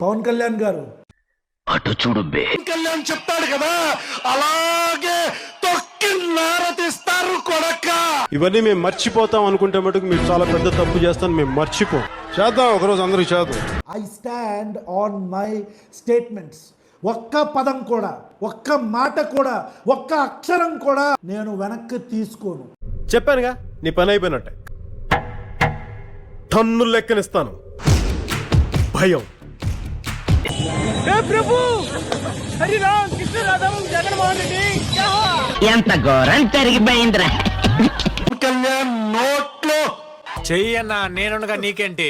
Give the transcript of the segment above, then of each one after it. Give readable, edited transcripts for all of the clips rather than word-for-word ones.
పవన్ కళ్యాణ్ గారు అటు చూడు బే. కళ్యాణ్ చెప్తాడు కదా, అలాగే తొక్కి నారతిస్తారు కొడక. ఇవన్నీ మేము మర్చిపోతాం అనుకుంటే మటుకు మీరు చాలా పెద్ద తప్పు చేస్తాను. మేము మర్చిపోం. చేద్దాం ఒకరోజు, అందరూ చేద్దాం. I stand on my statements. ఒక్క పదం కూడా, ఒక్క మాట కూడా, ఒక్క అక్షరం కూడా నేను వెనక్కి తీసుకోను. చెప్పానుగా, నీ పని అయిపోయినట్టే. టన్ను లెక్కనిస్తాను. భయం. ఎంత ఘోరం జరిగిపోయిందిరా. కళ్యాణ్ నోట్లో చెయ్యన్నా, నేనుగా నీకేంటి,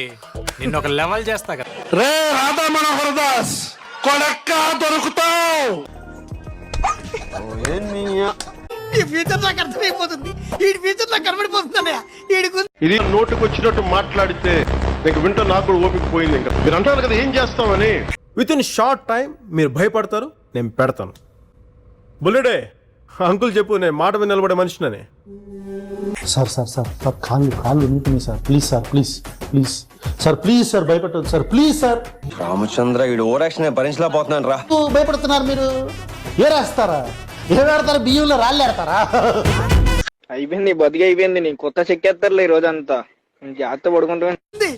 నిన్న ఒక లెవెల్ చేస్తా కదా. రే రాధా మనోహర్ దాస్ కొడక్క దొరుకుతావు. ఈ ఫ్యూచర్ నాకు అర్థమైపోతుంది. ఈ ఫ్యూచర్ నాకు కనబడిపోతుందన్నయ్య. ఇది నోటుకు వచ్చినట్టు మాట్లాడితే నీకు వింటూ నాకు కూడా ఓపిక పోయింది. ఇంకా మీరు అంటారు కదా ఏం చేస్తామని. విత్ ఇన్ షార్ట్ టైం మీరు భయపడతారు, నేను పెడతాను. బుల్లెడే, అంకుల్ చెప్పు, నేను మాట మీద నిలబడే మనిషినని. సార్ సార్ సార్ సార్ కాళ్ళు నీటిని sir, please sir, please please sir, please sir, భయపెట్టదు సార్, ప్లీజ్ సార్. రామచంద్ర వీడు ఓరాక్షన్ భరించలేకపోతున్నాను రా. భయపడుతున్నారు మీరు. ఏ రాస్తారా, ఏ వేడతారా, బియ్యంలో రాళ్ళు ఏడతారా? అయిపోయింది, బతికి అయిపోయింది. నీ కొత్త చెక్కేస్తారులే ఈ రోజంతా. జాగ్రత్త పడుకుంటా.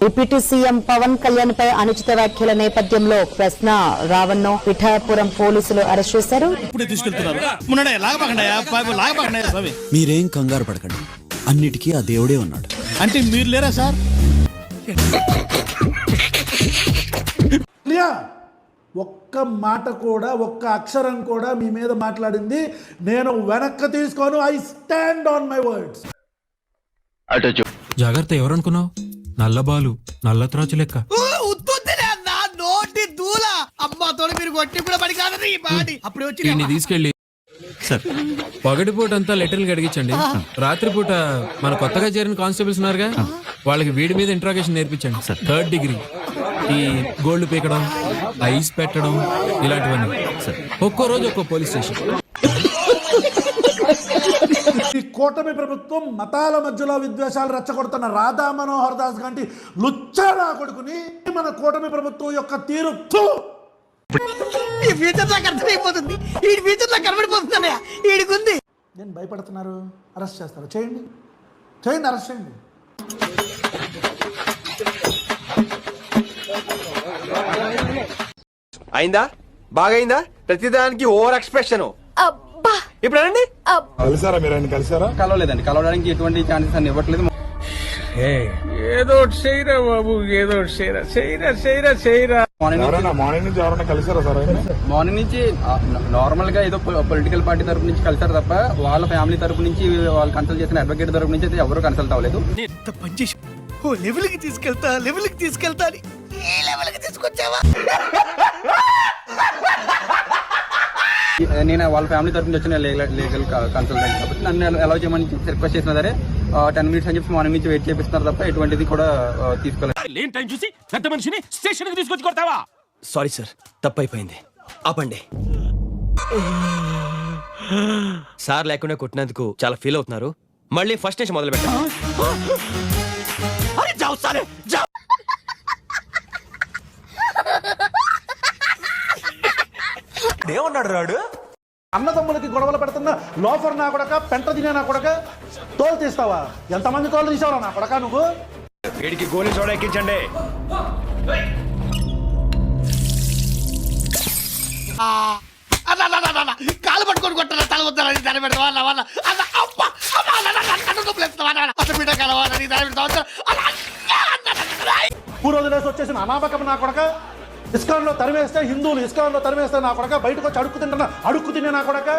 డిప్యూటీ సీఎం పవన్ కళ్యాణ్ పై అనుచిత వ్యాఖ్యల నేపథ్యంలో ప్రశ్న రావణ్ను పిఠాపురం పోలీసులు అరెస్ట్ చేశారు. మీరేం కంగారు పడకండి, అన్నిటికీ ఆ దేవుడే ఉన్నాడు. అంటే మీరు లేరా సార్? ఒక్క మాట కూడా, ఒక్క అక్షరం కూడా మీ మీద మాట్లాడింది నేను వెనక్కి తీసుకోను. I stand on my words. అటు చూ. జాగ్రత్త, ఎవరనుకున్నావు? నల్ల బాలు, నల్ల త్రాచు లెక్క. నోటి దూల అమ్మాతో మీరు కొట్టి కూడా పడి కాదని ఈ పాటి అప్పుడే వచ్చి తీసుకెళ్ళి పగటిపూట అంతా లెటర్లు అడిగించండి. రాత్రిపూట మన కొత్తగా చేరిన కానిస్టేబుల్స్ ఉన్నారుగా, వాళ్ళకి వీడి మీద ఇంట్రాగేషన్ నేర్పించండి. 3rd డిగ్రీ, ఈ గోల్డ్ పీకడం, ఐస్ పెట్టడం, ఇలాంటివన్నీ. ఒక్కో రోజు ఒక్కో పోలీస్ స్టేషన్. ఈ కూటమి ప్రభుత్వం మతాల మధ్యలో విద్వేషాలు రెచ్చగొడుతున్న రాధా మనోహర్ దాస్ గాంటి లుచ్చాడా కొడుకుని మన కూటమి ప్రభుత్వం యొక్క తీరు. ఈ ఫ్యూచర్ నాకు అర్థమైపోతుంది. ఈ ఫ్యూచర్ నాకు కనబడిపోతుందన్నయ్య. ఈడికుంది. నేను భయపడుతున్నారు, అరెస్ట్ చేస్తారు. చేయండి, చేయండి, అరెస్ట్ చేయండి. అయిందా? బాగైందా? ప్రతిదానికి ఓవర్ ఎక్స్ప్రెషన్. ఇప్పుడు అనండి. కలిసారా మీరు? ఆయన కలిసారా? కలవలేదండి, కలవడానికి ఎటువంటి ఛాన్సెస్ అని ఇవ్వట్లేదు. ఏదో చేయరా బాబు, ఏదో చేయరా. మార్నింగ్ నుంచి ఎవరైనా కలిసారా సార్? మార్నింగ్ నుంచి నార్మల్ గా ఏదో పొలిటికల్ పార్టీ తరపు నుంచి కలిసారు తప్ప వాళ్ళ ఫ్యామిలీ తరపు నుంచి, వాళ్ళు కన్సల్ట్ చేసిన అడ్వకేట్ తరపు నుంచి అయితే ఎవరు కన్సల్ట్ అవ్వలేదు. పనిచేసి ఓ లెవెల్కి తీసుకెళ్తా అని ఈ లెవెల్కి తీసుకొచ్చావా? నేను వాళ్ళ ఫ్యామిలీ తరపు నుంచి వచ్చిన లీగల్ కన్సల్టెంట్ కాబట్టి నన్ను అలౌ చేయమని రిక్వెస్ట్ చేసిన సరే 10 మినిట్స్ అని చెప్పి మార్నింగ్ నుంచి వెయిట్ చేపిస్తున్నారు తప్ప ఎటువంటిది కూడా తీసుకోలేదు. పెద్ద మనిషిని స్టేషన్ కి తీసుకొచ్చి కొడతావా? సారీ సార్, తప్పైపోయింది. ఆపండి. సార్ లేకుండా కొట్టినందుకు చాలా ఫీల్ అవుతున్నారు. మళ్ళీ ఫస్ట్ నుంచి మొదలు పెట్టండి. ఏమన్నాడు రాడు? అన్నదమ్ములకి గొడవలు పెడుతున్న లోఫర్ నా కొడక, పెంట తినే నా కొడక, తోలు తీస్తావా? ఎంతమంది తోలు తీసావరా నా కొడక నువ్వు? వీడికి గోలీ సోడా ఎక్కించండి. కాలు పట్టుకొని కొట్టారా, తల వద్దారని దాని పెడతా వాళ్ళ పూర్వదిలేసి వచ్చేసిన అనామకం నా కొడక. ఇస్కాన్ లో తరివేస్తే హిందువులు, ఇస్కాన్ లో తరివేస్తే నా కొడక, బయటకు వచ్చి అడుక్కు తినే నా కొడక.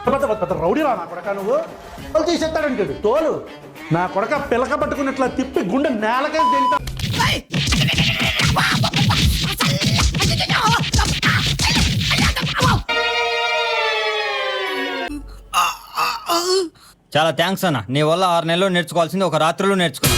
పెద్ద రౌడీరా నా కొడక నువ్వు. తోలు తీసేస్తాడంటాడు. తోలు నా కొడక పిలక పట్టుకుని ఇట్లా తిప్పి గుండె నేలకే తింటా. చాలా థ్యాంక్స్ అన్న. నీ వల్ల 6 నెలల్లో నేర్చుకోవాల్సింది ఒక రాత్రిలో నేర్చుకో.